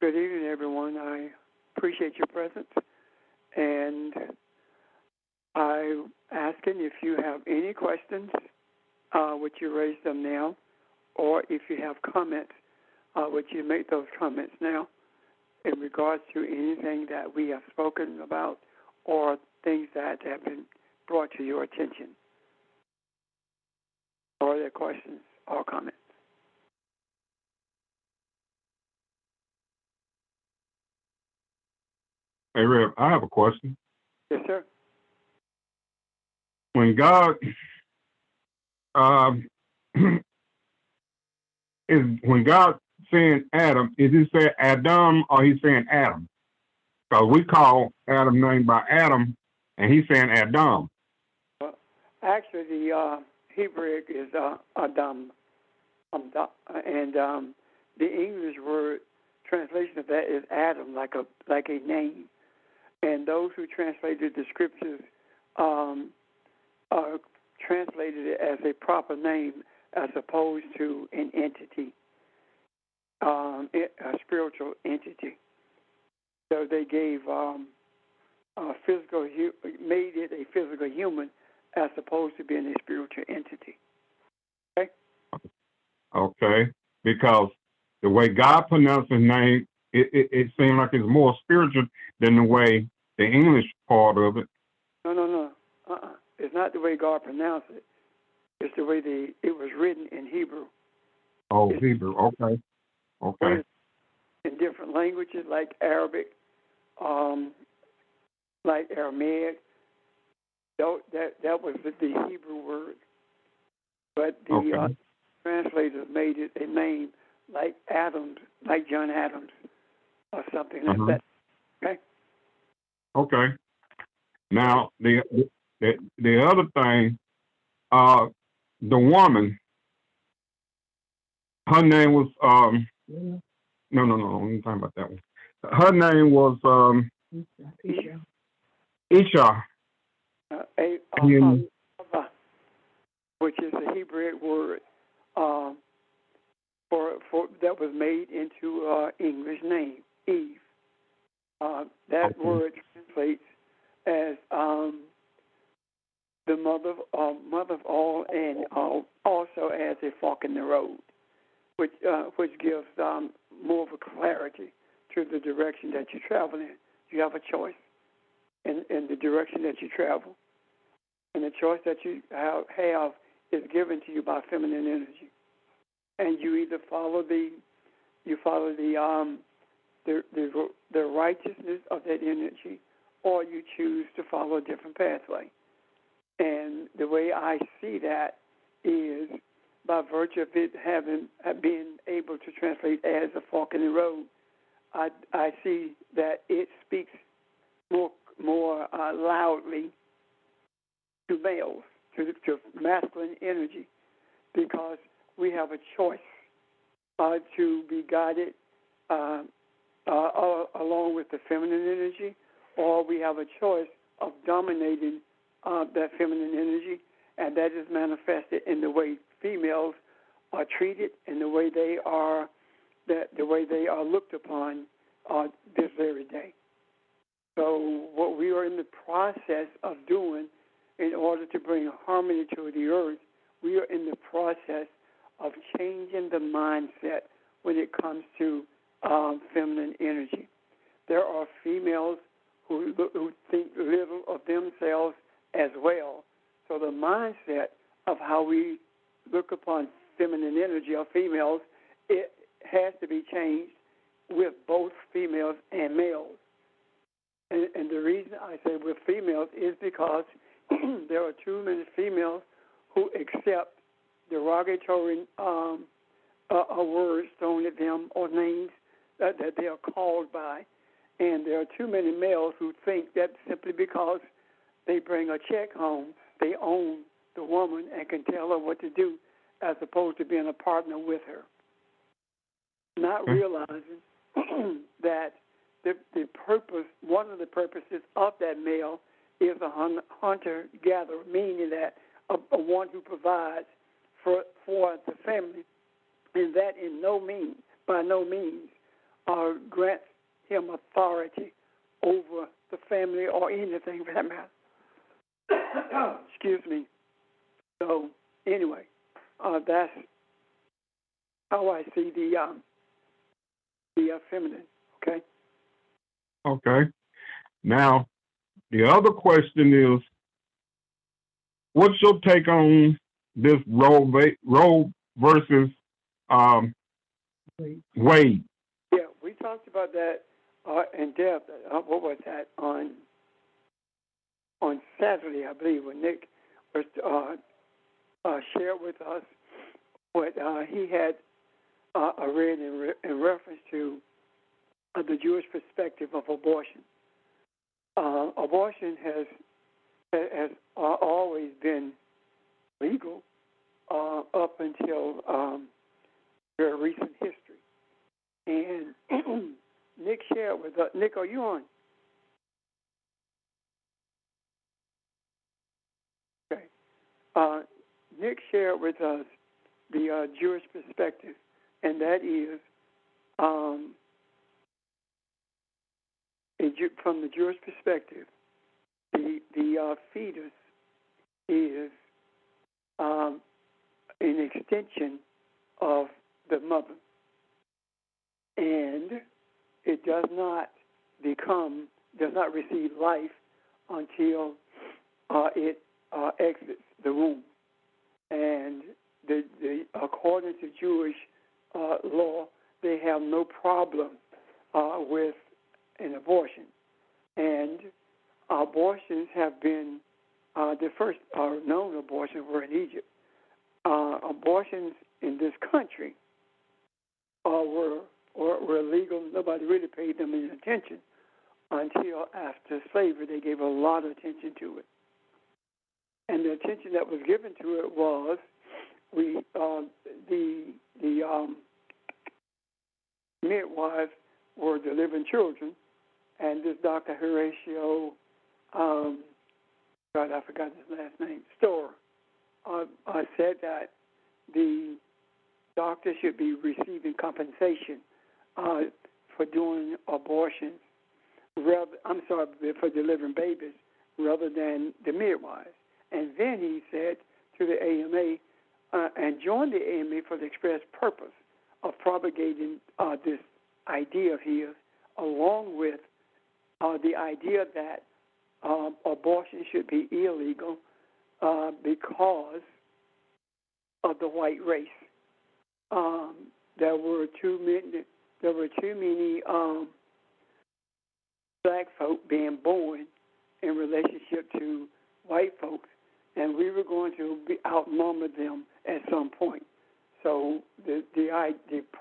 Good evening, everyone. I appreciate your presence, and I'm asking if you have any questions, would you raise them now, or if you have comments, would you make those comments now in regards to anything that we have spoken about or things that have been brought to your attention, or their questions or comments. Hey, Rev, I have a question. Yes, sir. When God um, when God saying Adam, is he saying Adam or he saying Adam? Because we call Adam name by Adam, and he's saying Adam. Well, actually, the Hebrew is Adam, and the English word translation of that is Adam, like a name. And those who translated the scriptures translated it as a proper name as opposed to an entity, a spiritual entity. So they gave made it a physical human as opposed to being a spiritual entity. Okay? Okay, because the way God pronounced his name, it seemed like it's more spiritual than the way the English part of it. No. It's not the way God pronounced it. It's the way it was written in Hebrew. Oh, Hebrew. Okay. In different languages like Arabic, like Aramaic. That was the Hebrew word, but the translators made it a name like Adams, like John Adams, or something like that. Okay. Okay. Now the other thing, the woman, her name was no. I'm talking about that one. Her name was Isha. Which is the Hebrew word for that was made into English name, Eve. That word translates as the mother of all, and also as a fork in the road, which gives more of a clarity to the direction that you travel in. You have a choice in the direction that you travel, and the choice that you have is given to you by feminine energy, and you either follow the righteousness of that energy, or you choose to follow a different pathway. And the way I see that is by virtue of it being able to translate as a fork in the road. I see that it speaks more loudly to males, to masculine energy, because we have a choice to be guided along with the feminine energy, or we have a choice of dominating that feminine energy, and that is manifested in the way females are treated and the way they are looked upon this very day. So what we are in the process of doing in order to bring harmony to the earth, we are in the process of changing the mindset when it comes to feminine energy. There are females who think little of themselves as well. So the mindset of how we look upon feminine energy or females, it has to be changed with both females and males. And the reason I say with females is because there are too many females who accept derogatory words thrown at them or names that they are called by. And there are too many males who think that simply because they bring a check home, they own the woman and can tell her what to do, as opposed to being a partner with her. Not realizing that the purpose, one of the purposes of that male is a hunter-gatherer, meaning that a one who provides for the family, and that by no means grants him authority over the family or anything for that matter. Excuse me. So anyway, that's how I see the feminine. Okay. Okay. Now, the other question is, what's your take on this Roe versus Wade? Yeah, we talked about that in depth. What was that on Saturday, I believe, when Nick was shared with us what he had read in reference to the Jewish perspective of abortion. Abortion has always been legal up until very recent history. And Nick shared with us. Nick, are you on? Okay. Nick shared with us the Jewish perspective, and that is from the Jewish perspective, the fetus is an extension of the mother, and it does not receive life until it exits the womb. And according to Jewish law, they have no problem with an abortion. And abortions have been the first known abortions were in Egypt. Abortions in this country were legal. Nobody really paid them any attention until after slavery. They gave a lot of attention to it. And the attention that was given to it was the midwives were delivering children, and this Dr. Horatio, God, I forgot his last name, Storer, said that the doctor should be receiving compensation for doing abortions, for delivering babies, rather than the midwives. And then he said to the AMA, and joined the AMA for the express purpose of propagating this idea of his, along with the idea that abortion should be illegal because of the white race. There were too many black folk being born in relationship to white folks, and we were going to outnumber them at some point. So the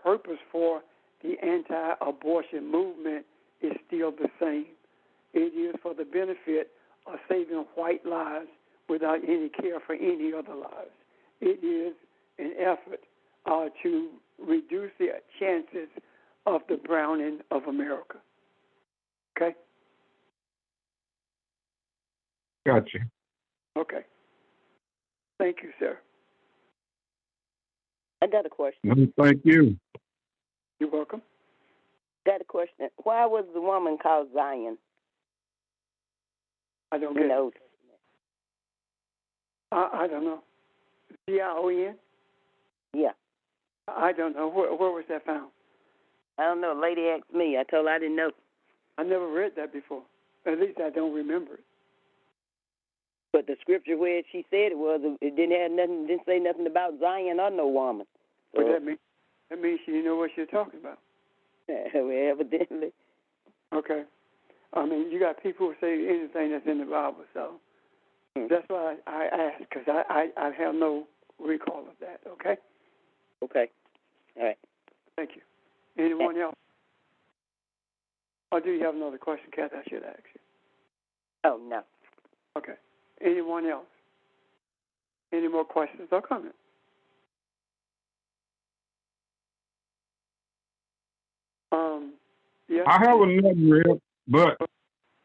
purpose for the anti-abortion movement is still the same. It is for the benefit of saving white lives without any care for any other lives. It is an effort to reduce the chances of the browning of America. Okay? Gotcha. Okay. Thank you, sir. I got a question. Thank you. You're welcome. Got a question. Why was the woman called Zion? I don't get it. I don't know. Zion? Yeah. I don't know. Where was that found? I don't know. A lady asked me. I told her I didn't know. I never read that before. At least I don't remember it. But the scripture where she said it didn't say nothing about Zion or no woman. So, but that means she didn't know what she was talking about. Well, evidently. Okay. I mean, you got people who say anything that's in the Bible, so that's why I asked, because I have no recall of that, okay? Okay. All right. Thank you. Anyone else? Or do you have another question, Kathy, I should ask you? Oh, no. Okay. Anyone else? Any more questions or comments? Yeah. I have another real, but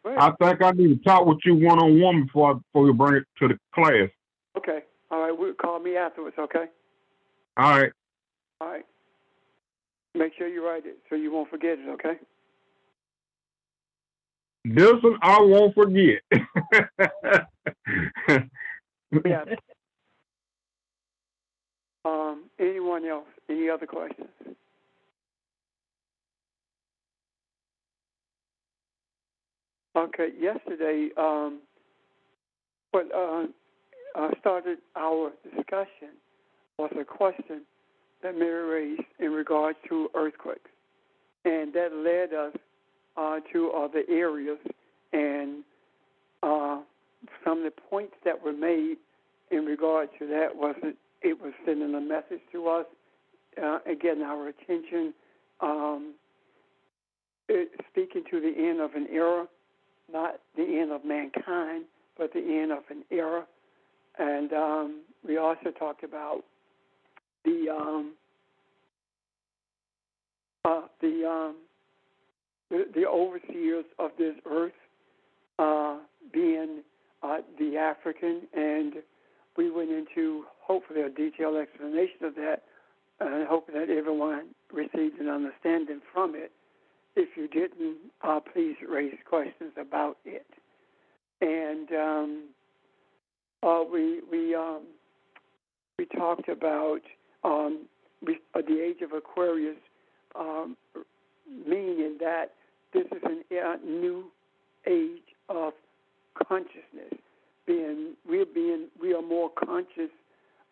I think I need to talk with you one-on-one before we bring it to the class. Okay. All right. Call me afterwards, okay? All right. All right. Make sure you write it so you won't forget it, okay? This one I won't forget. Yeah. Anyone else? Any other questions? Okay. Yesterday, what started our discussion was a question that Mary raised in regards to earthquakes, and that led us to other areas. And some of the points that were made in regard to that was that it was sending a message to us, again, our attention, speaking to the end of an era, not the end of mankind, but the end of an era. And we also talked about the overseers of this earth being the African, and we went into hopefully a detailed explanation of that, and I hope that everyone received an understanding from it. If you didn't, please raise questions about it. And we talked about the age of Aquarius, meaning that this is a new age of consciousness. We are more conscious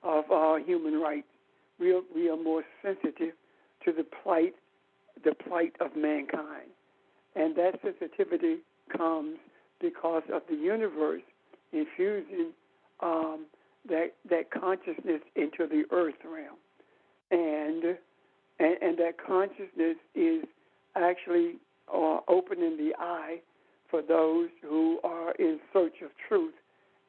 of our human rights. We are more sensitive to the plight of mankind, and that sensitivity comes because of the universe infusing that consciousness into the earth realm, and that consciousness is actually opening the eye for those who are in search of truth,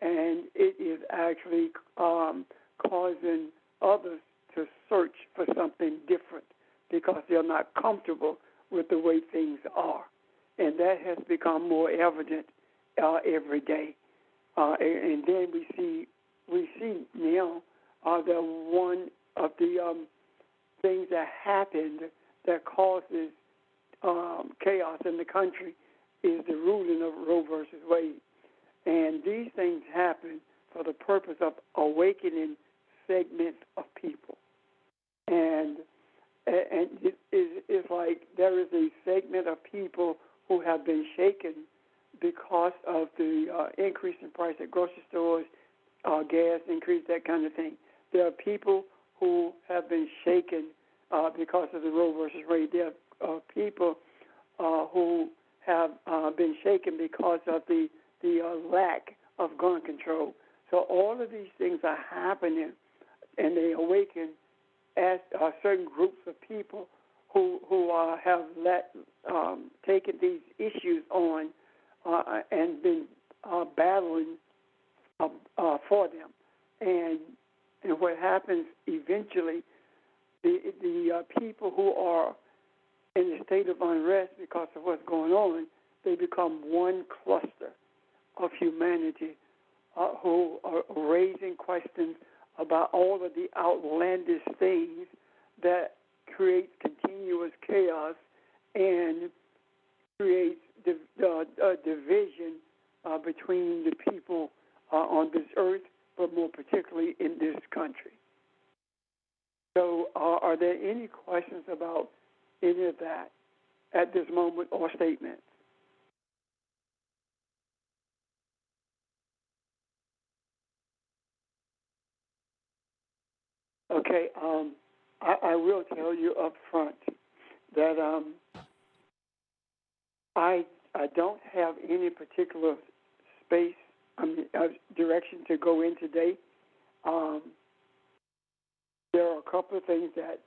and it is actually causing others to search for something different because they're not comfortable with the way things are, and that has become more evident every day. And then we see now that one of the things that happened that causes chaos in the country is the ruling of Roe versus Wade. And these things happen for the purpose of awakening segments of people. And it's like there is a segment of people who have been shaken because of the increase in price at grocery stores, gas increase, that kind of thing. There are people who have been shaken because of the Roe versus Wade. There are people who have been shaken because of the lack of gun control. So all of these things are happening, and they awaken as certain groups of people who have taken these issues on and been battling for them. And what happens eventually, the people who are in a state of unrest because of what's going on, they become one cluster of humanity who are raising questions about all of the outlandish things that create continuous chaos and creates division between the people on this earth, but more particularly in this country. So are there any questions about any of that at this moment or statements? Okay, I will tell you up front that I don't have any particular space, direction to go in today. There are a couple of things that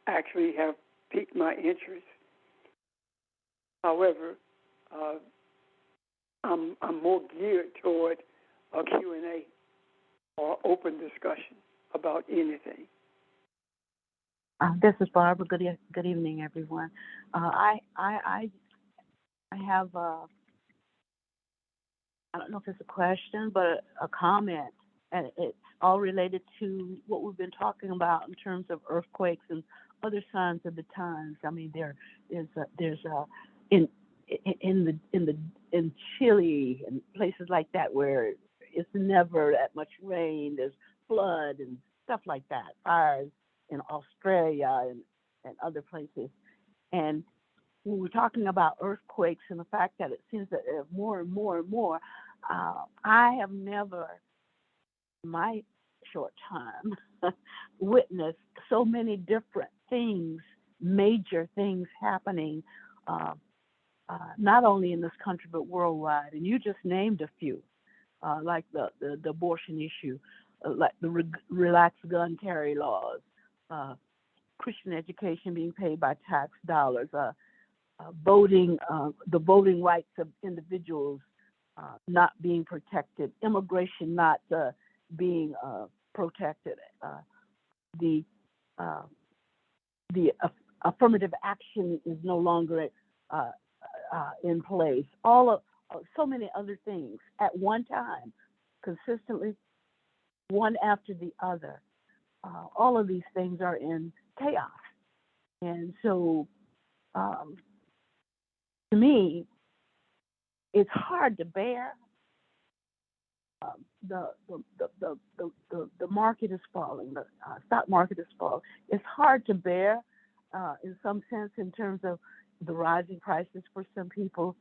actually have piqued my interest. However, I'm more geared toward a Q&A or open discussion about anything. This is Barbara. Good evening, everyone. I have I don't know if it's a question, but a comment. and it's all related to what we've been talking about in terms of earthquakes and other signs of the times. I mean, there's in in Chile and places like that where it's never that much rain. There's flood and stuff like that. Fires in Australia and other places. And when we're talking about earthquakes and the fact that it seems that there are more and more and more, I have never, in my short time, witnessed so many different things, major things happening, not only in this country but worldwide. And you just named a few, like the abortion issue, like the relaxed gun carry laws, Christian education being paid by tax dollars, voting, the voting rights of individuals not being protected, immigration not being protected, the affirmative action is no longer in place. All of so many other things at one time, consistently, one after the other. All of these things are in chaos, and so to me, it's hard to bear. The market is falling. The stock market is falling. It's hard to bear in some sense in terms of the rising prices for some people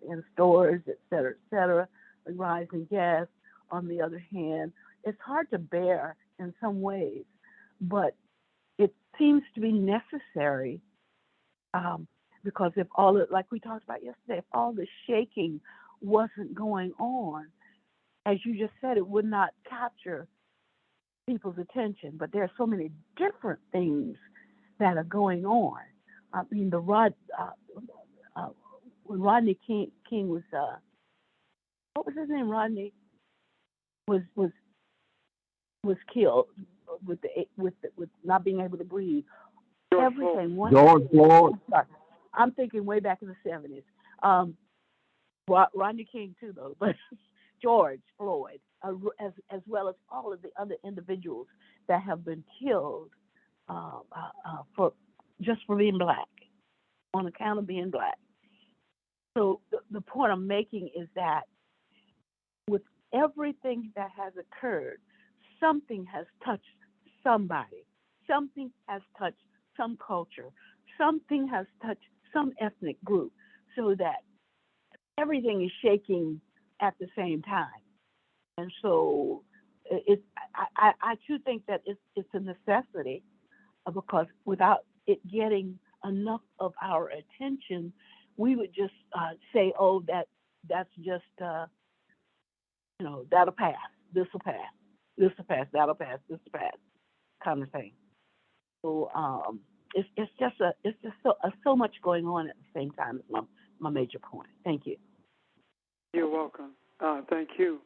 in stores, et cetera, the rising gas. On the other hand, it's hard to bear in some ways, but it seems to be necessary because if all it, like we talked about yesterday, if all the shaking wasn't going on, as you just said, it would not capture people's attention. But there are so many different things that are going on. I mean, when Rodney King was, what was his name? Rodney was killed with not being able to breathe. Everything. George Floyd. I'm thinking way back in the 70s. Rodney King too, though, but George Floyd, as well as all of the other individuals that have been killed for being black, on account of being black. So the point I'm making is that with everything that has occurred, something has touched somebody. Something has touched some culture. Something has touched some ethnic group, so that everything is shaking at the same time. And so I too think that it's a necessity, because without it getting enough of our attention, we would just say, oh, that's just, that'll pass, this will pass, this will pass, that'll pass, this will pass, kind of thing. So it's just so much going on at the same time. Is my major point. Thank you. You're welcome. Thank you.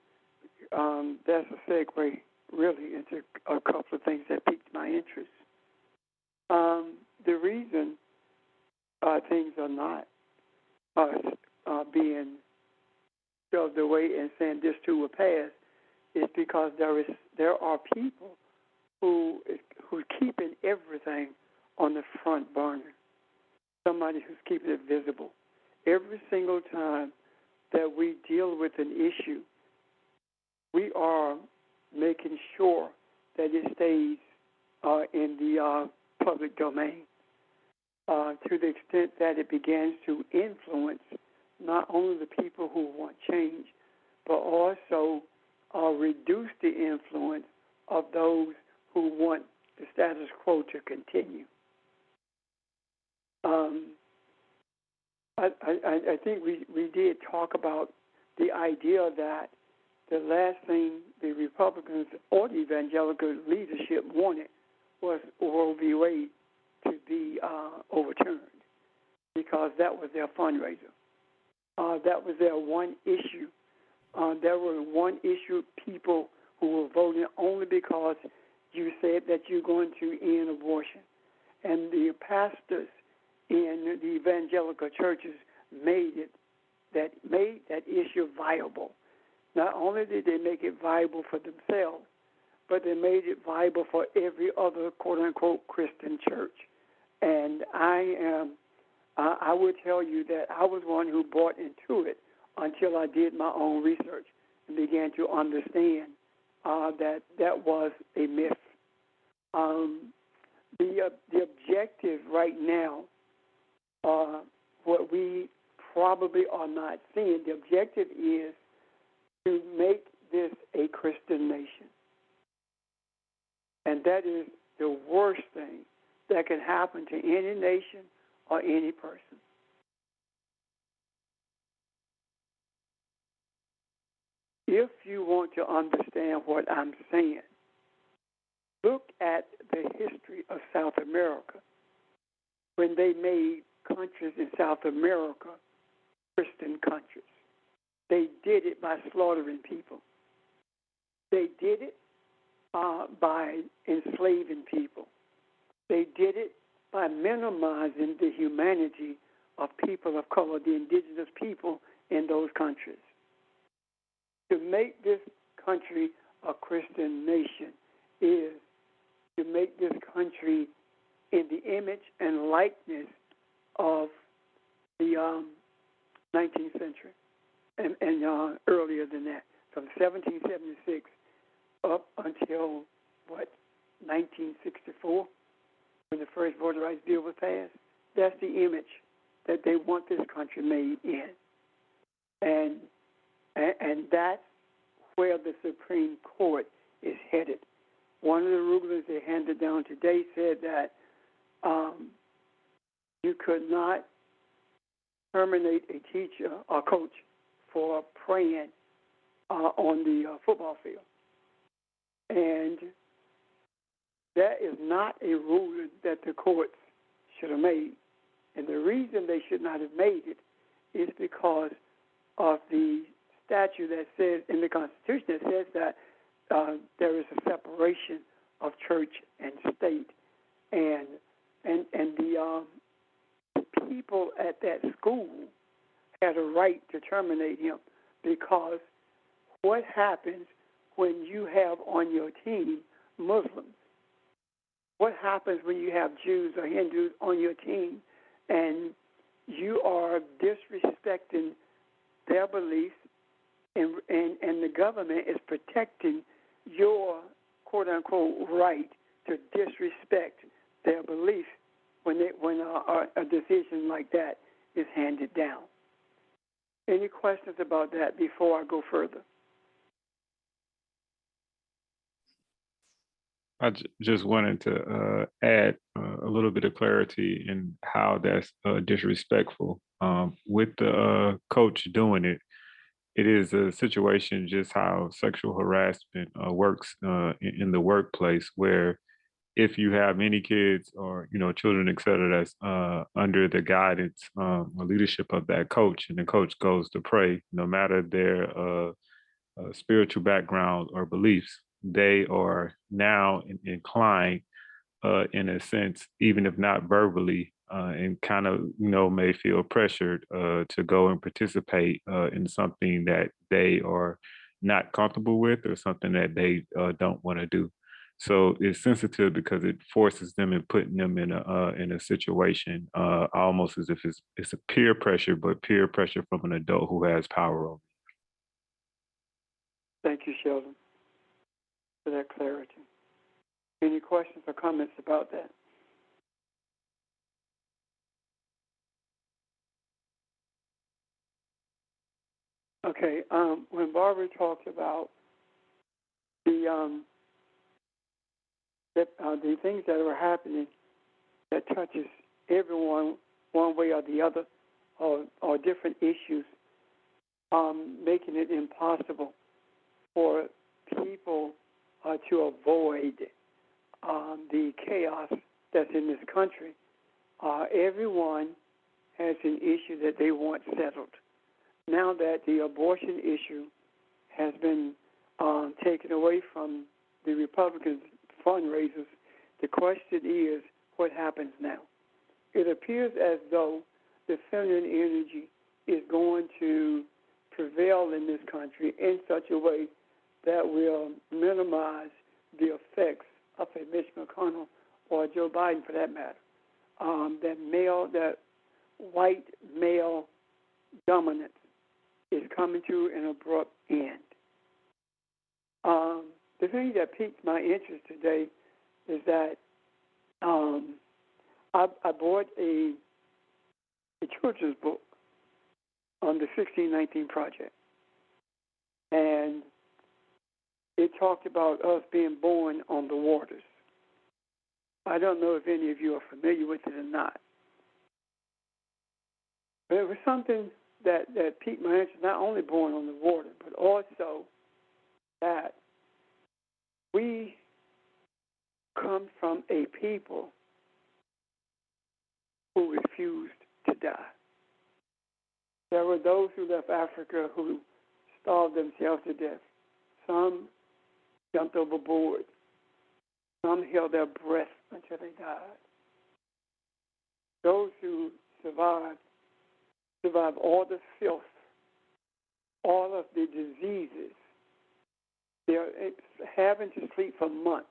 That's a segue really into a couple of things that piqued my interest. The reason things are not being shoved away and saying this too will pass is because there are people who's keeping everything on the front burner. Somebody who's keeping it visible. Every single time that we deal with an issue, we are making sure that it stays in the public domain to the extent that it begins to influence not only the people who want change, but also reduce the influence of those who want the status quo to continue. I think we did talk about the idea that the last thing the Republicans or the evangelical leadership wanted was Roe v. Wade to be overturned, because that was their fundraiser. That was their one issue. There were one issue people who were voting only because you said that you're going to end abortion. And the pastors in the evangelical churches made that issue viable. Not only did they make it viable for themselves, but they made it viable for every other quote-unquote Christian church. And I would tell you that I was one who bought into it until I did my own research and began to understand that was a myth. The objective right now, what we probably are not seeing, the objective is to make this a Christian nation. And that is the worst thing that can happen to any nation or any person. If you want to understand what I'm saying, look at the history of South America when they made countries in South America Christian countries. They did it by slaughtering people. They did it by enslaving people. They did it by minimizing the humanity of people of color, the indigenous people in those countries. To make this country a Christian nation is to make this country in the image and likeness of the 19th century and earlier than that, from 1776 up until, 1964, when the first voter rights bill was passed. That's the image that they want this country made in. And that's where the Supreme Court is headed. One of the rulings they handed down today said that you could not terminate a teacher or coach for praying on the football field. And that is not a ruling that the courts should have made. And the reason they should not have made it is because of the statute that says in the Constitution that says that there is a separation of church and state, and the people at that school had a right to terminate him, because what happens when you have on your team Muslims? What happens when you have Jews or Hindus on your team and you are disrespecting their beliefs, and the government is protecting your quote-unquote right to disrespect their beliefs when a decision like that is handed down? Any questions about that before I go further? I just wanted to add a little bit of clarity in how that's disrespectful. With the coach doing it, it is a situation just how sexual harassment works in the workplace, where if you have any kids or children, et cetera, that's under the guidance or leadership of that coach, and the coach goes to pray, no matter their spiritual background or beliefs, they are now inclined, in a sense, even if not verbally, and kind of may feel pressured to go and participate in something that they are not comfortable with, or something that they don't want to do. So it's sensitive because it forces them and putting them in a situation almost as if it's a peer pressure, but peer pressure from an adult who has power over. Thank you, Sheldon, for that clarity. Any questions or comments about that? Okay, when Barbara talked about the things that are happening that touches everyone one way or the other, or different issues, making it impossible for people to avoid the chaos that's in this country. Everyone has an issue that they want settled. Now that the abortion issue has been taken away from the Republican fundraisers, the question is, what happens now? It appears as though the feminine energy is going to prevail in this country in such a way that will minimize the effects of a Mitch McConnell or Joe Biden, for that matter. That white male dominance is coming to an abrupt end. The thing that piqued my interest today is that I bought a children's book on the 1619 Project, and it talked about us being born on the waters. I don't know if any of you are familiar with it or not, but it was something that piqued my interest, not only born on the water, but also that we come from a people who refused to die. There were those who left Africa who starved themselves to death. Some jumped overboard. Some held their breath until they died. Those who survived all the filth, all of the diseases. They're having to sleep for months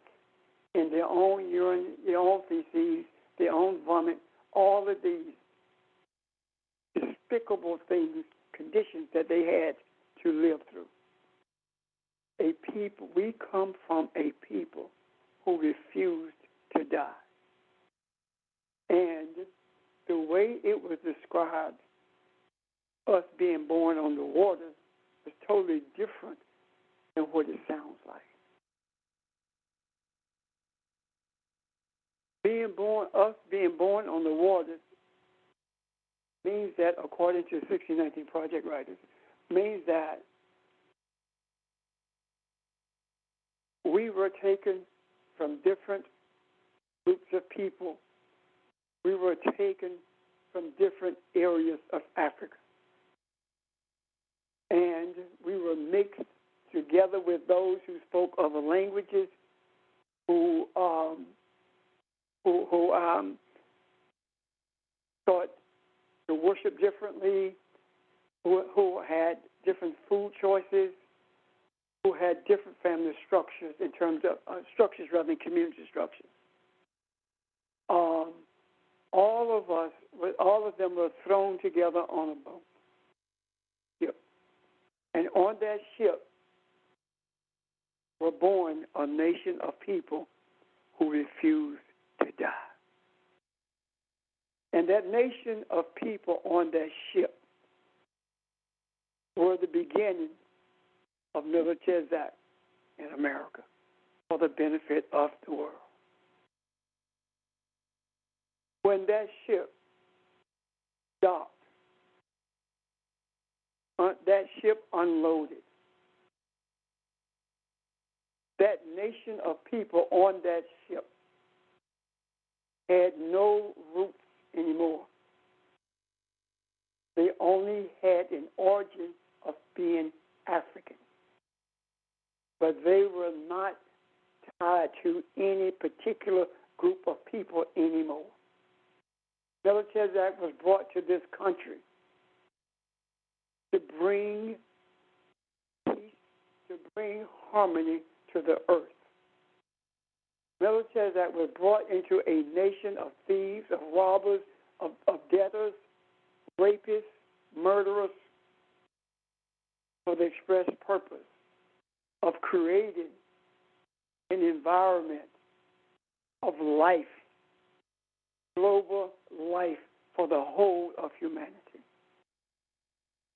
in their own urine, their own feces, their own vomit, all of these despicable things, conditions that they had to live through. We come from a people who refused to die. And the way it was described, us being born on the water, is totally different than what it sounds like. Us being born on the water means that, according to 1619 Project writers, means that we were taken from different groups of people. We were taken from different areas of Africa. And we were mixed together with those who spoke other languages, who thought to worship differently, who had different food choices, who had different family structures in terms of structures rather than community structures. All of them were thrown together on a boat. Yep. And on that ship were born a nation of people who refused to die. And that nation of people on that ship were the beginning of Melchizedek in America for the benefit of the world. When that ship docked, that ship unloaded, that nation of people on that ship had no roots anymore. They only had an origin of being African. But they were not tied to any particular group of people anymore. Melchizedek was brought to this country to bring peace, to bring harmony to the earth. Melchizedek was brought into a nation of thieves, of robbers, of debtors, rapists, murderers, for the express purpose of creating an environment of life, global life for the whole of humanity.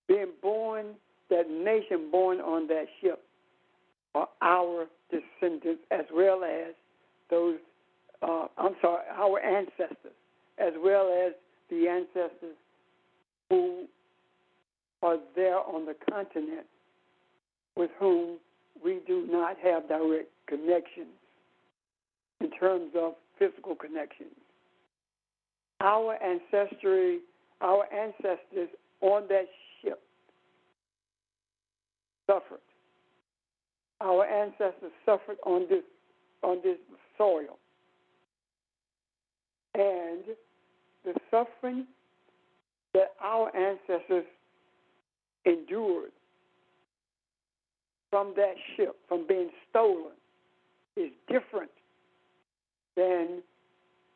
Being born, that nation born on that ship, are our descendants as well as those, our ancestors, as well as the ancestors who are there on the continent with whom we do not have direct connections in terms of physical connections. Our ancestors on that ship suffered. Our ancestors suffered on this soil. And the suffering that our ancestors endured from that ship, from being stolen, is different than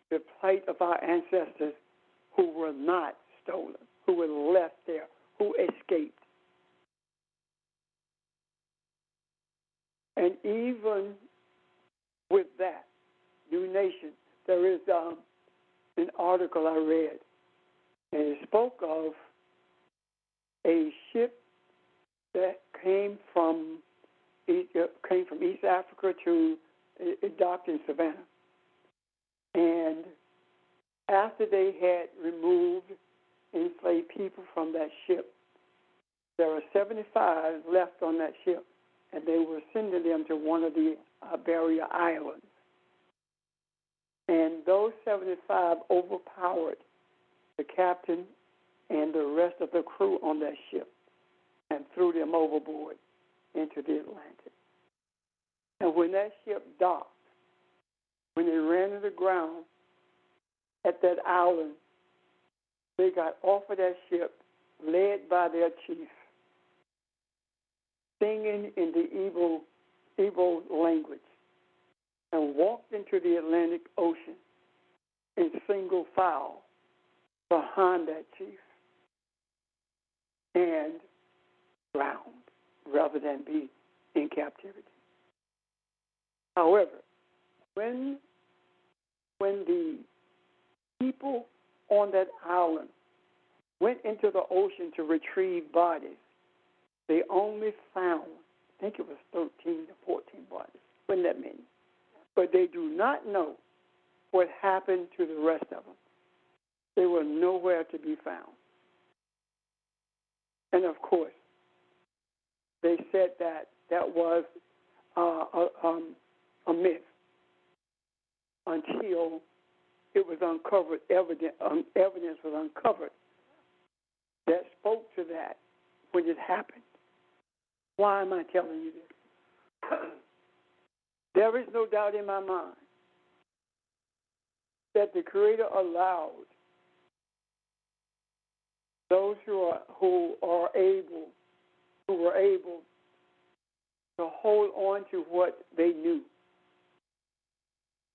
the plight of our ancestors who were not stolen, who were left there, who escaped. And even with that, New Nation, there is an article I read, and it spoke of a ship that came from East Africa to it docked in Savannah. And after they had removed enslaved people from that ship, there were 75 left on that ship, and they were sending them to one of the barrier islands. And those 75 overpowered the captain and the rest of the crew on that ship and threw them overboard into the Atlantic. And when that ship docked, when they ran to the ground at that island, they got off of that ship, led by their chief, singing in the Igbo language, and walked into the Atlantic Ocean in single file behind that chief and drowned rather than be in captivity. However, when the people on that island went into the ocean to retrieve bodies, they only found, I think it was 13 to 14 bodies, wasn't that many? But they do not know what happened to the rest of them. They were nowhere to be found. And of course, they said that was a myth until it was uncovered, evidence was uncovered that spoke to that when it happened. Why am I telling you this? There is no doubt in my mind that the Creator allowed those who were able to hold on to what they knew,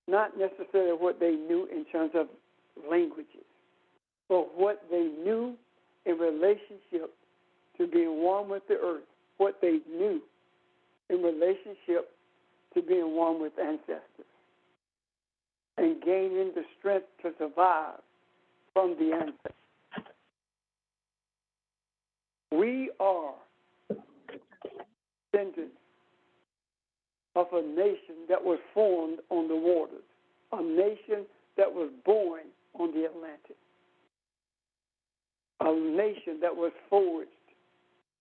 not necessarily what they knew in terms of languages, but what they knew in relationship to being one with the earth, what they knew in relationship to being one with ancestors, and gaining the strength to survive from the ancestors. We are descendants of a nation that was formed on the waters, a nation that was born on the Atlantic, a nation that was forged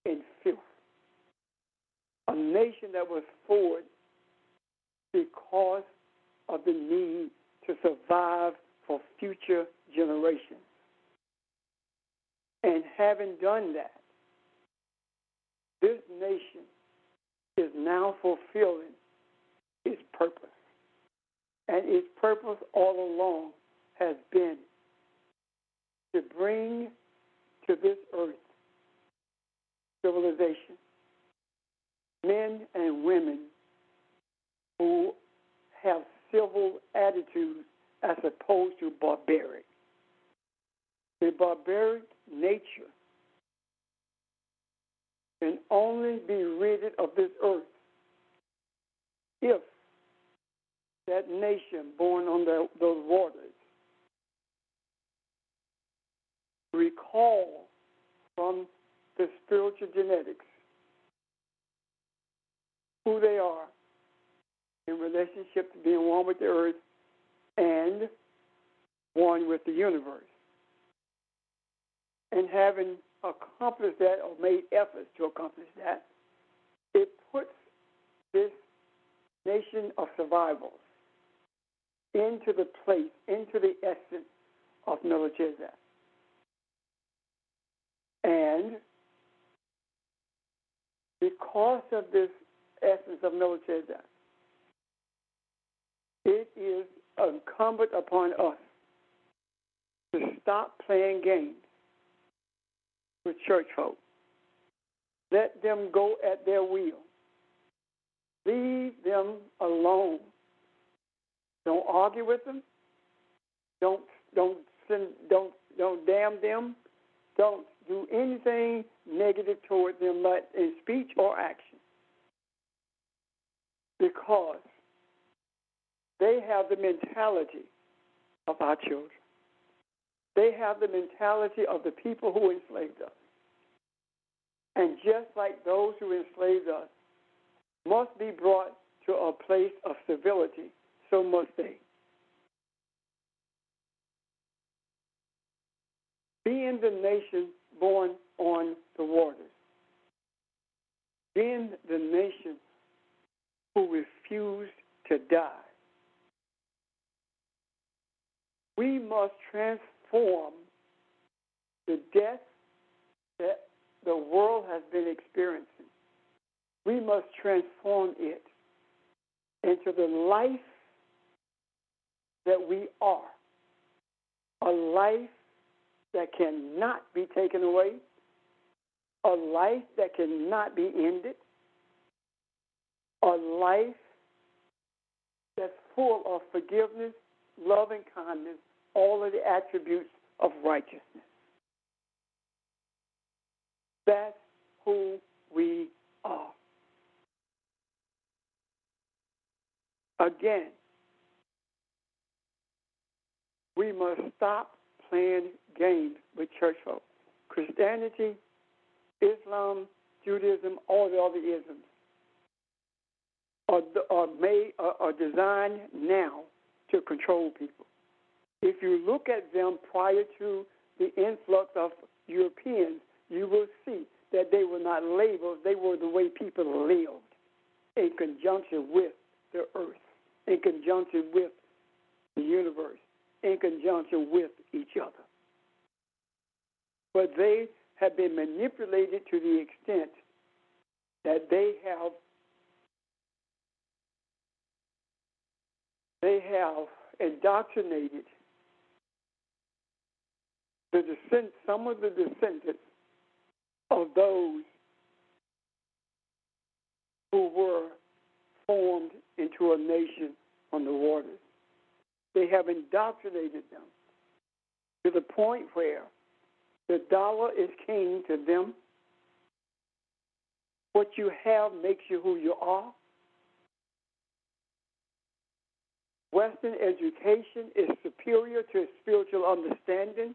in filth, a nation that was forged because of the need to survive for future generations. And having done that, this nation is now fulfilling its purpose. And its purpose all along has been to bring to this earth civilization, men and women who have civil attitudes as opposed to barbaric. The barbaric nature can only be rid of this earth if that nation born on those waters recall from the spiritual genetics who they are in relationship to being one with the earth and one with the universe. And having accomplished that or made efforts to accomplish that, it puts this nation of survivors into the place, into the essence of Melchizedek. And because of this essence of Melchizedek, it is incumbent upon us to stop playing games with church folk Let them go at their will. Leave them alone. Don't argue with them. Don't damn them. Don't do anything negative toward them, like in speech or action, because they have the mentality of our children. They have the mentality of the people who enslaved us. And just like those who enslaved us must be brought to a place of civility, so must they. Being the nation born on the waters, being the nation who refused to die, we must transform the death that the world has been experiencing. We must transform it into the life that we are, a life that cannot be taken away, a life that cannot be ended, a life that's full of forgiveness, love, and kindness, all of the attributes of righteousness. That's who we are. Again, we must stop playing games with church folk. Christianity, Islam, Judaism, all the other isms are designed now to control people. If you look at them prior to the influx of Europeans, you will see that they were not labels, they were the way people lived in conjunction with the earth, in conjunction with the universe, in conjunction with each other. But they have been manipulated to the extent that they have indoctrinated some of the descendants of those who were formed into a nation on the waters. They have indoctrinated them to the point where the dollar is king to them. What you have makes you who you are. Western education is superior to spiritual understanding.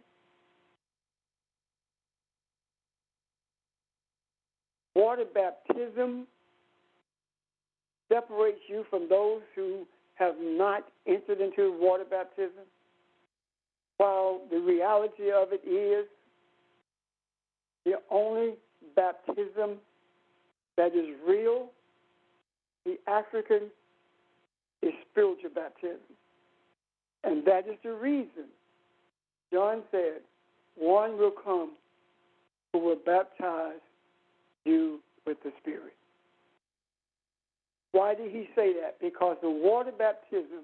Water baptism separates you from those who have not entered into water baptism, while the reality of it is the only baptism that is real, the African, is spiritual baptism. And that is the reason John said, one will come who will baptize you with the Spirit. Why did he say that? Because the water baptism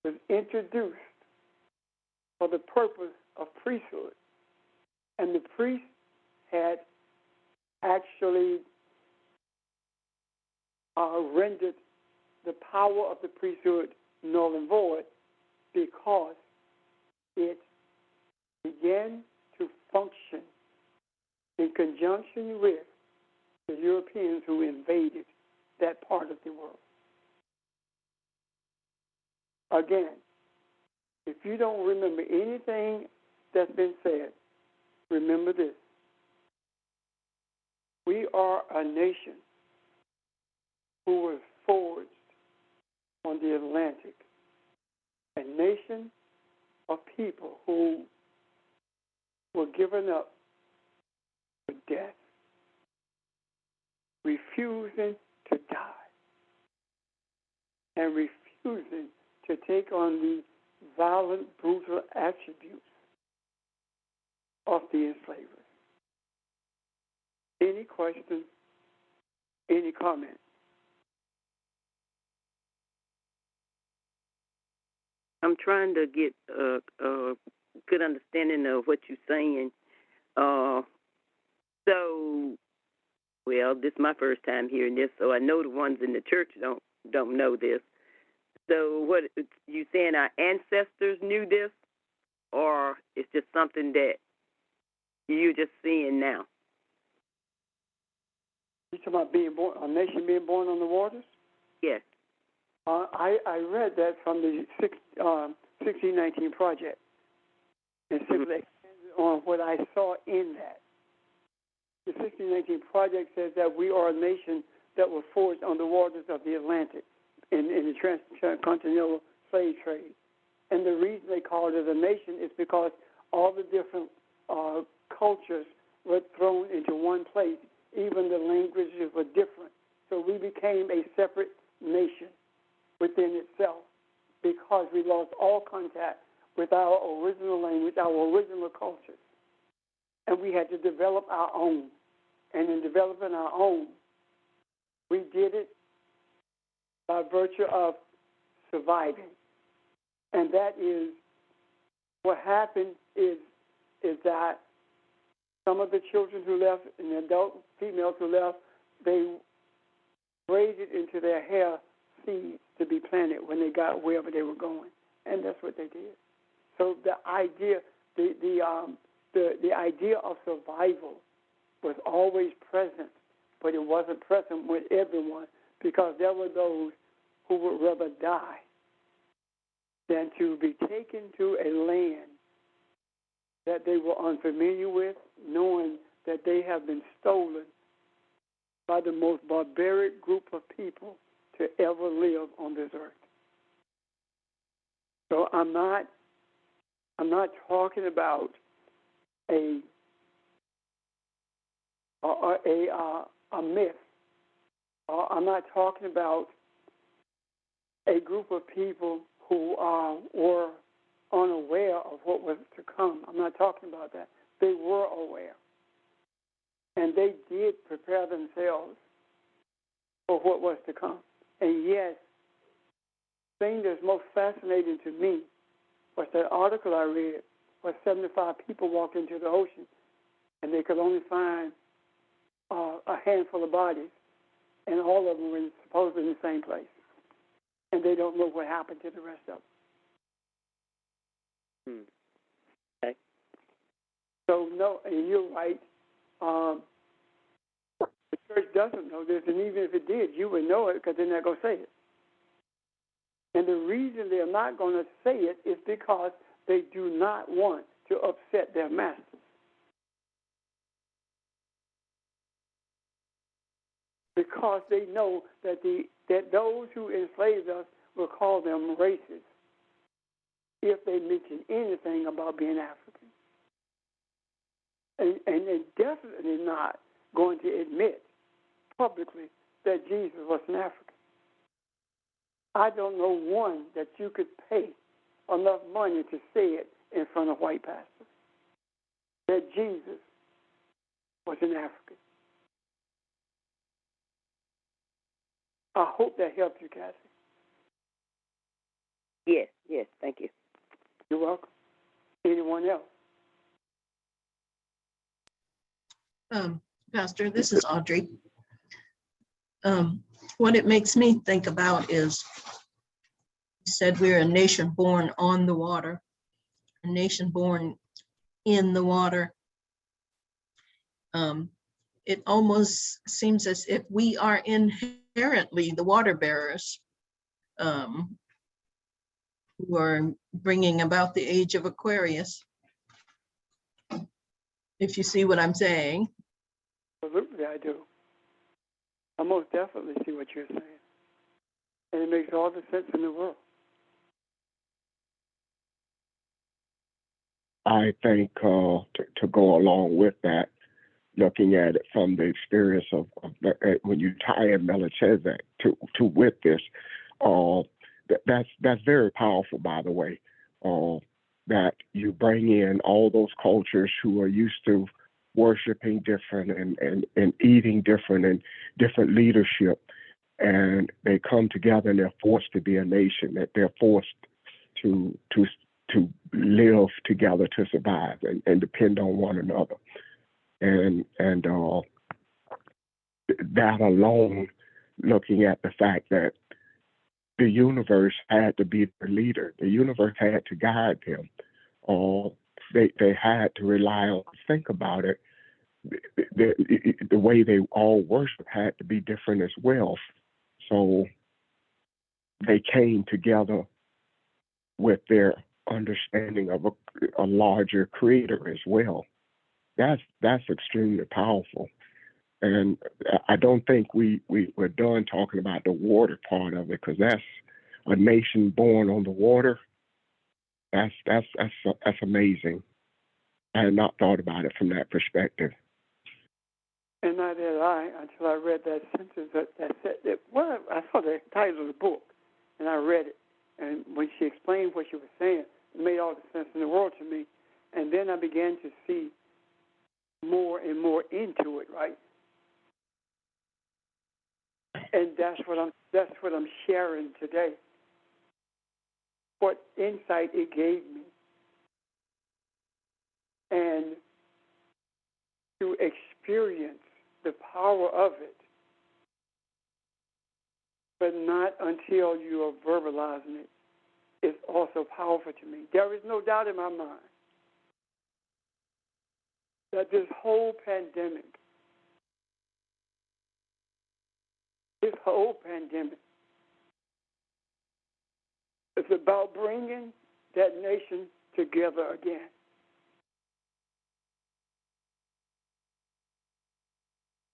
was introduced for the purpose of priesthood. And the priest had actually rendered the power of the priesthood null and void because it began to function in conjunction with the Europeans who invaded that part of the world. Again, if you don't remember anything that's been said, remember this. We are a nation who was forged on the Atlantic, a nation of people who were given up for death, refusing to die, and refusing to take on the violent, brutal attributes of the enslavers. Any questions? Any comment? I'm trying to get a good understanding of what you're saying. So Well, this is my first time hearing this, so I know the ones in the church don't know this. So, what you saying? Our ancestors knew this, or it's just something that you're just seeing now? You talking about being born, a nation being born on the waters? Yes. I read that from the 1619 project, and simply expanded on what I saw in that. The 1619 project says that we are a nation that was forged on the waters of the Atlantic in the transcontinental slave trade. And the reason they called it a nation is because all the different cultures were thrown into one place. Even the languages were different. So we became a separate nation within itself because we lost all contact with our original language, our original culture. And we had to develop our own. And in developing our own, we did it by virtue of surviving. And that is what happened is that some of the children who left and the adult females who left, they braided into their hair seeds to be planted when they got wherever they were going. And that's what they did. So the idea, the idea of survival was always present, but it wasn't present with everyone because there were those who would rather die than to be taken to a land that they were unfamiliar with, knowing that they have been stolen by the most barbaric group of people to ever live on this earth. So I'm not talking about a myth. I'm not talking about a group of people who were unaware of what was to come. I'm not talking about that. They were aware. And they did prepare themselves for what was to come. And yes, the thing that's most fascinating to me was that article I read where 75 people walked into the ocean and they could only find a handful of bodies, and all of them were supposedly in the same place. And they don't know what happened to the rest of them. Okay. So, no, and you're right. The church doesn't know this, and even if it did, you would know it because they're not going to say it. And the reason they're not going to say it is because they do not want to upset their masters. Because they know that those who enslaved us will call them racist if they mention anything about being African. And they're definitely not going to admit publicly that Jesus was an African. I don't know one that you could pay enough money to say it in front of white pastors, that Jesus was an African. I hope that helped you, Cassie. Yes, thank you. You're welcome. Anyone else? Pastor, this is Audrey. What it makes me think about is, you said we're a nation born on the water, a nation born in the water. It almost seems as if we are inherently the water bearers who are bringing about the age of Aquarius, if you see what I'm saying. Absolutely, I do. I most definitely see what you're saying. And it makes all the sense in the world. I think to go along with that, looking at it from the experience of when you tie in Melchizedek to with this, that's very powerful, by the way, that you bring in all those cultures who are used to worshiping different and eating different and different leadership, and they come together and they're forced to be a nation, that they're forced to live together to survive and depend on one another. And that alone, looking at the fact that the universe had to be the leader, the universe had to guide them, or they had to rely on, think about it, the way they all worship had to be different as well. So they came together with their understanding of a larger creator as well. That's extremely powerful. And I don't think we're done talking about the water part of it, because that's a nation born on the water. That's amazing. I had not thought about it from that perspective. And neither did I until I read that sentence that said that. Well, I saw the title of the book, and I read it. And when she explained what she was saying, it made all the sense in the world to me. And then I began to see more and more into it, right? And that's what I'm sharing today. What insight it gave me, and to experience the power of it, but not until you are verbalizing it, is also powerful to me. There is no doubt in my mind that this whole pandemic is about bringing that nation together again.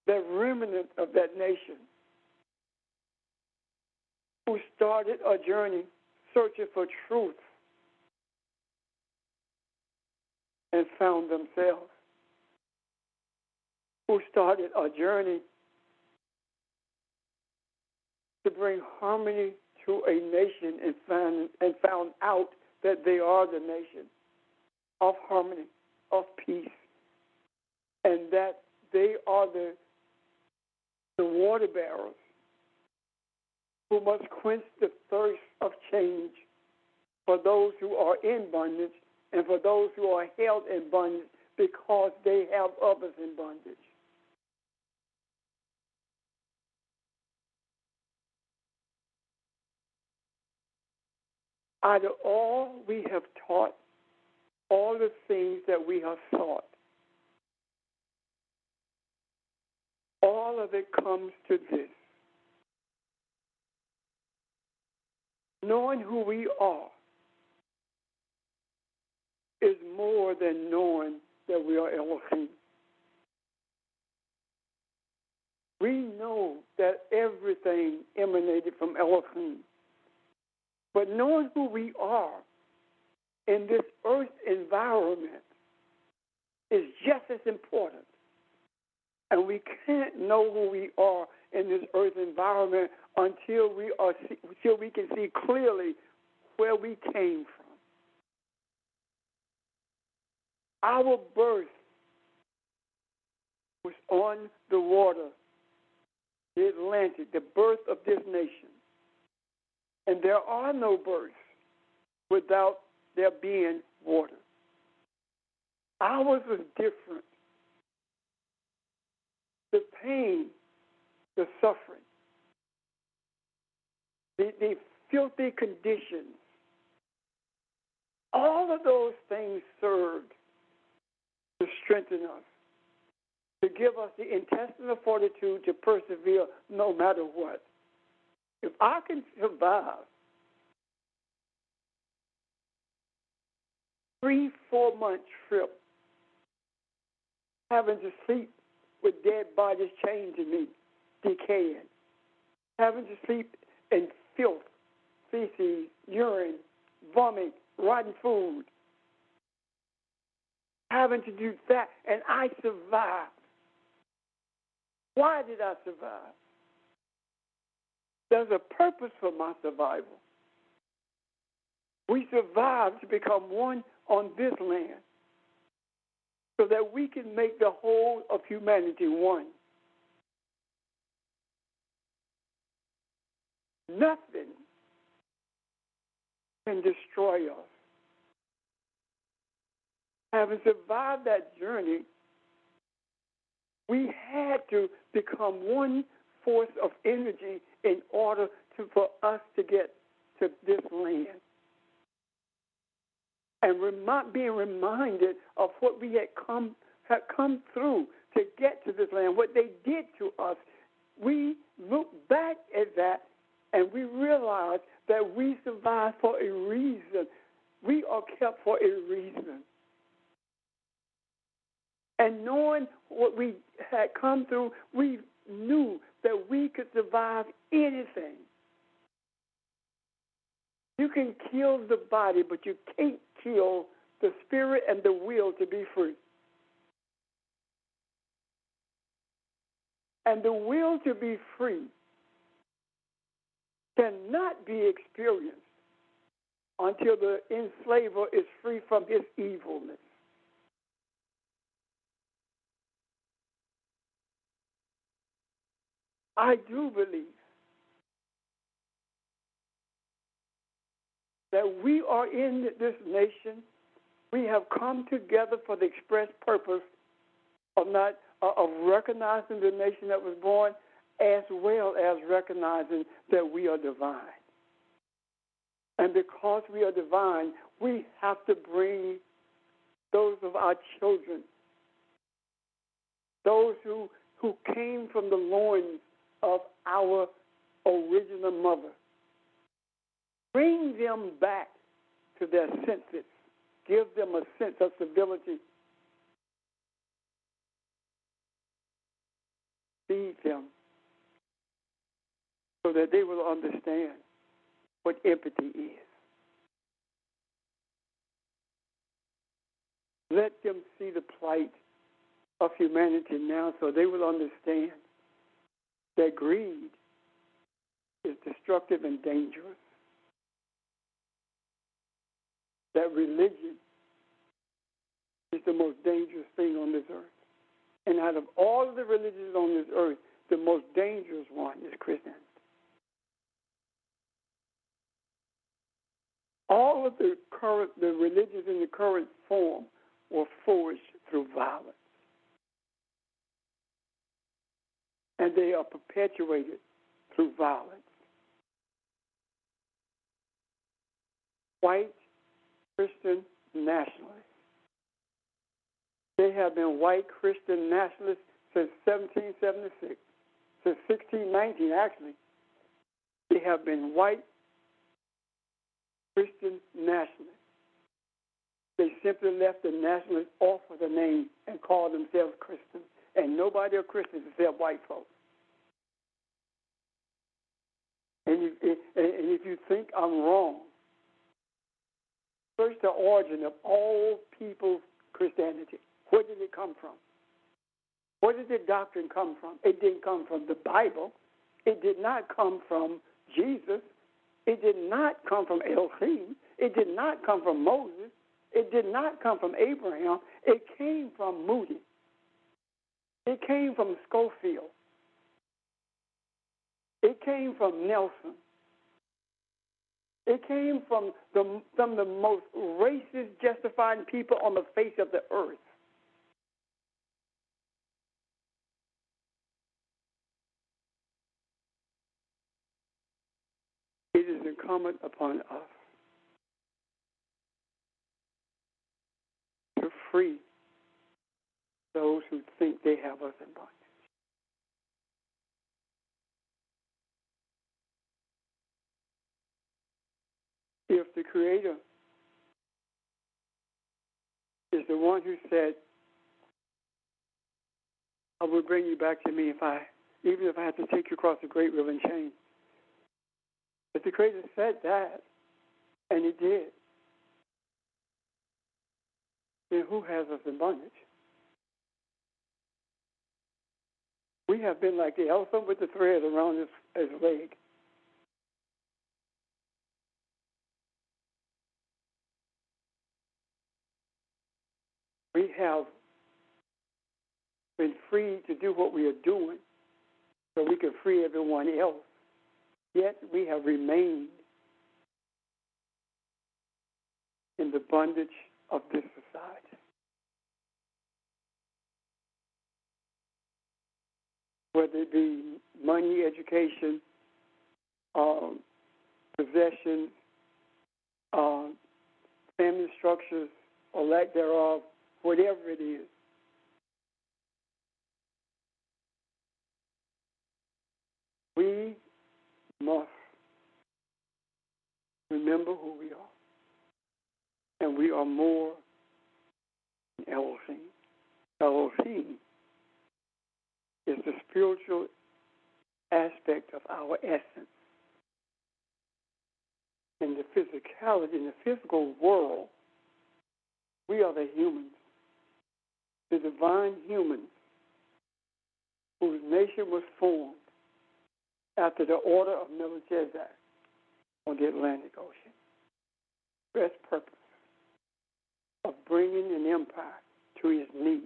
The remnant of that nation who started a journey searching for truth and found themselves, who started a journey to bring harmony to a nation and found out that they are the nation of harmony, of peace, and that they are the waterbearers who must quench the thirst of change for those who are in bondage and for those who are held in bondage because they have others in bondage. Out of all we have taught, all the things that we have thought, all of it comes to this. Knowing who we are is more than knowing that we are Elohim. We know that everything emanated from Elohim. But knowing who we are in this earth environment is just as important. And we can't know who we are in this earth environment until we can see clearly where we came from. Our birth was on the water, the Atlantic, the birth of this nation. And there are no births without there being water. Ours was different. The pain, the suffering, the filthy conditions, all of those things served to strengthen us, to give us the intestinal fortitude to persevere no matter what. If I can survive 3-4 month trip, having to sleep with dead bodies chained to me, decaying, having to sleep in filth, feces, urine, vomit, rotten food, having to do that, and I survived. Why did I survive? There's a purpose for my survival. We survived to become one on this land so that we can make the whole of humanity one. Nothing can destroy us. Having survived that journey, We had to become one force of energy in order for us to get to this land. And being reminded of what we had come through to get to this land, what they did to us. We look back at that and we realize that we survived for a reason. We are kept for a reason. And knowing what we had come through, we knew that we could survive anything. You can kill the body, but you can't kill the spirit and the will to be free. And the will to be free cannot be experienced until the enslaver is free from his evilness. I do believe that we are in this nation. We have come together for the express purpose of recognizing the nation that was born, as well as recognizing that we are divine. And because we are divine, we have to bring those of our children, those who came from the loins of our original mother, bring them back to their senses, give them a sense of civility, feed them so that they will understand what empathy is. Let them see the plight of humanity now so they will understand that greed is destructive and dangerous, that religion is the most dangerous thing on this earth. And out of all of the religions on this earth, the most dangerous one is Christianity. All of the religions in the current form were forged through violence. And they are perpetuated through violence. White Christian nationalists. They have been white Christian nationalists since 1776, since 1619 actually. They have been white Christian nationalists. They simply left the nationalists off of the name and called themselves Christians. And nobody are Christians except white folks. And if you think I'm wrong, search the origin of all people's Christianity. Where did it come from? Where did the doctrine come from? It didn't come from the Bible. It did not come from Jesus. It did not come from Elohim. It did not come from Moses. It did not come from Abraham. It came from Moody. It came from Schofield. It came from Nelson. It came from some of the most racist, justifying people on the face of the earth. It is incumbent upon us to free those who think they have us in bondage. If the Creator is the one who said, I will bring you back to me even if I have to take you across the great river in chains. If the Creator said that, and He did, then who has us in bondage? We have been like the elephant with the thread around his leg. We have been free to do what we are doing so we can free everyone else. Yet we have remained in the bondage of this society. whether it be money, education, possessions, family structures, or lack thereof, whatever it is. We must remember who we are. And we are more than Elohim. Elohim is the spiritual aspect of our essence. In the physicality, in the physical world, we are the humans, the divine humans, whose nation was formed after the order of Melchizedek on the Atlantic Ocean. Best purpose of bringing an empire to its knees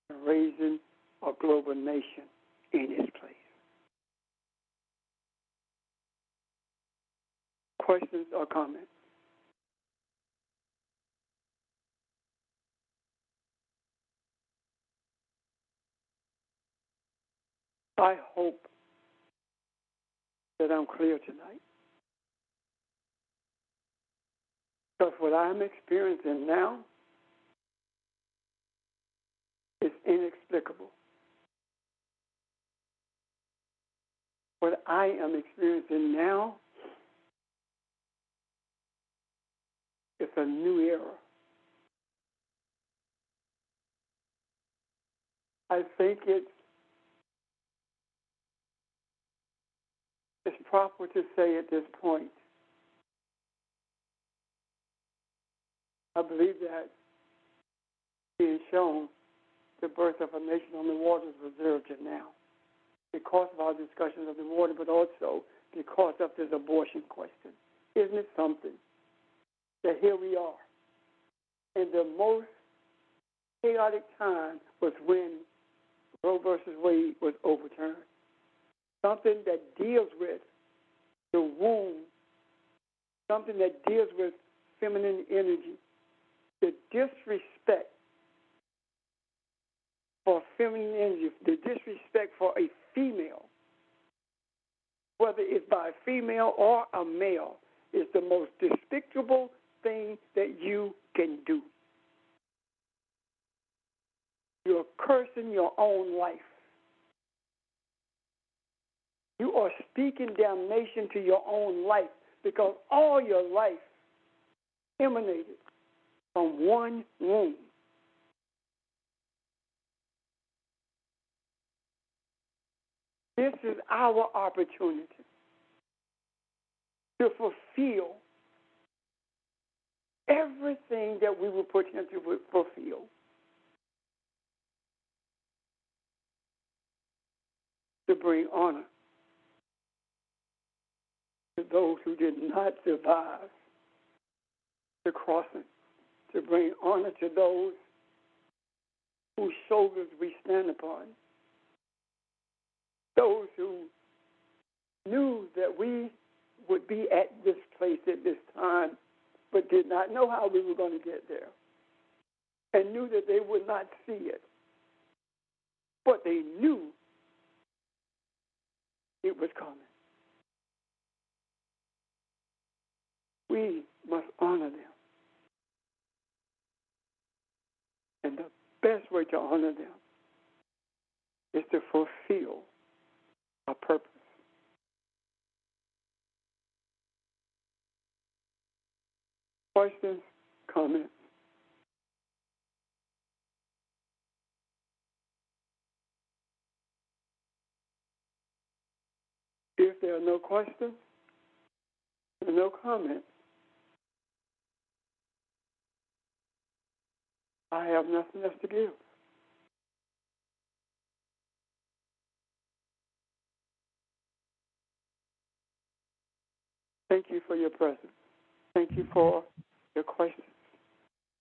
and raising a global nation in its place. Questions or comments? I hope that I'm clear tonight. Because what I'm experiencing now is inexplicable. What I am experiencing now is a new era. I think it's proper to say at this point, I believe that being shown the birth of a nation on the water is observed now because of our discussions of the water, but also because of this abortion question. Isn't it something that here we are? And the most chaotic time was when Roe versus Wade was overturned. Something that deals with the womb, something that deals with feminine energy, the disrespect for feminine energy, the disrespect for a female, whether it's by a female or a male, is the most despicable thing that you can do. You're cursing your own life. You are speaking damnation to your own life because all your life emanated from one womb. This is our opportunity to fulfill everything that we were put here to fulfill. To bring honor to those who did not survive the crossing, to bring honor to those whose shoulders we stand upon, those who knew that we would be at this place at this time, but did not know how we were going to get there, and knew that they would not see it, but they knew it was coming. We must honor them. And the best way to honor them is to fulfill our purpose. Questions, comments? If there are no questions and no comments, I have nothing else to give. Thank you for your presence. Thank you for your questions,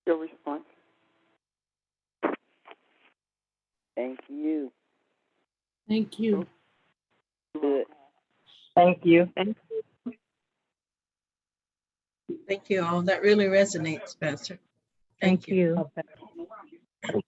your responses. Thank you. Thank you. Good. Thank you. Thank you all. That really resonates, Pastor. Thank you. Okay.